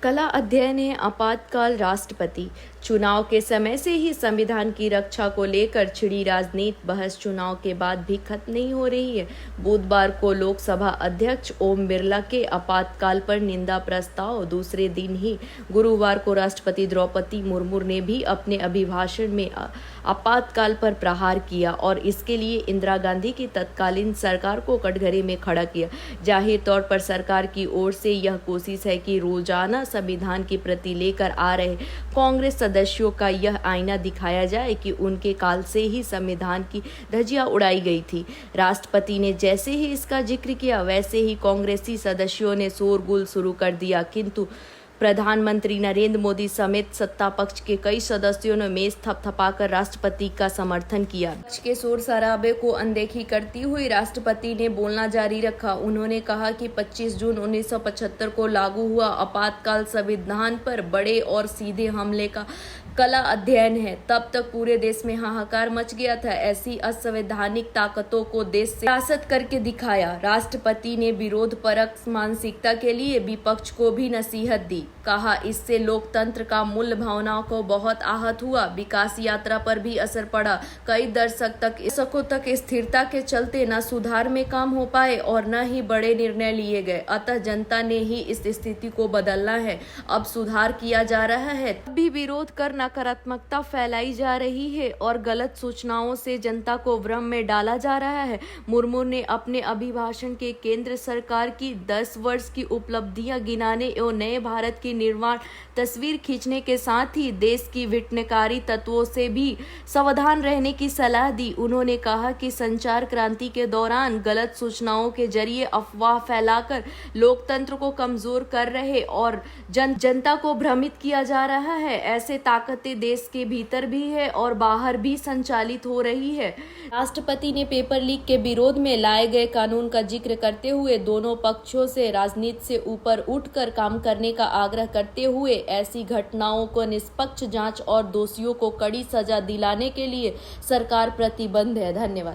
कला अध्ययन है आपातकाल। राष्ट्रपति चुनाव के समय से ही संविधान की रक्षा को लेकर छिड़ी राजनीति बहस चुनाव के बाद भी खत्म नहीं हो रही है। बुधवार को लोकसभा अध्यक्ष ओम बिरला के आपातकाल पर निंदा प्रस्ताव दूसरे दिन ही गुरुवार को राष्ट्रपति द्रौपदी मुर्मू ने भी अपने अभिभाषण में आपातकाल पर प्रहार किया और इसके लिए इंदिरा गांधी की तत्कालीन सरकार को कटघरे में खड़ा किया। जाहिर तौर पर सरकार की ओर से यह कोशिश है कि रोजाना संविधान की प्रति लेकर आ रहे कांग्रेस सदस्यों का यह आईना दिखाया जाए कि उनके काल से ही संविधान की धज्जियां उड़ाई गई थी। राष्ट्रपति ने जैसे ही इसका जिक्र किया वैसे ही कांग्रेसी सदस्यों ने शोरगुल शुरू कर दिया, किंतु प्रधानमंत्री नरेंद्र मोदी समेत सत्ता पक्ष के कई सदस्यों ने मेज थपथपाकर राष्ट्रपति का समर्थन किया। पक्ष के शोर शराबे को अनदेखी करती हुई राष्ट्रपति ने बोलना जारी रखा। उन्होंने कहा कि 25 जून 1975 को लागू हुआ आपातकाल संविधान पर बड़े और सीधे हमले का कला अध्ययन है। तब तक पूरे देश में हाहाकार मच गया था। ऐसी असंवैधानिक ताकतों को देश से शासित करके दिखाया। राष्ट्रपति ने विरोधपरक मानसिकता के लिए विपक्ष को भी नसीहत दी। कहा, इससे लोकतंत्र का मूल्य भावनाओं को बहुत आहत हुआ। विकास यात्रा पर भी असर पड़ा। कई दशकों तक स्थिरता के चलते न सुधार में काम हो पाए और न ही बड़े निर्णय लिए गए। अतः जनता ने ही इस स्थिति को बदलना है। अब सुधार किया जा रहा है, तब भी विरोध कर नकारात्मकता फैलाई जा रही है और गलत सूचनाओं से जनता को भ्रम में डाला जा रहा है। मुर्मू ने अपने अभिभाषण के केंद्र सरकार की 10 वर्ष की उपलब्धियां गिनाने एवं नए भारत की निर्माण तस्वीर खींचने के साथ ही देश की विघटनकारी तत्वों से भी सावधान रहने की सलाह दी। उन्होंने कहा कि संचार क्रांति के दौरान गलत सूचनाओं के जरिए अफवाह फैलाकर लोकतंत्र को कमजोर कर रहे और जनता को भ्रमित किया जा रहा है। ऐसे ताकतें देश के भीतर भी है और बाहर भी संचालित हो रही है। राष्ट्रपति ने पेपर लीक के विरोध में लाए गए कानून का जिक्र करते हुए दोनों पक्षों से राजनीति से ऊपर उठकर काम करने का आग्रह करते हुए ऐसी घटनाओं को निष्पक्ष जांच और दोषियों को कड़ी सजा दिलाने के लिए सरकार प्रतिबद्ध है। धन्यवाद।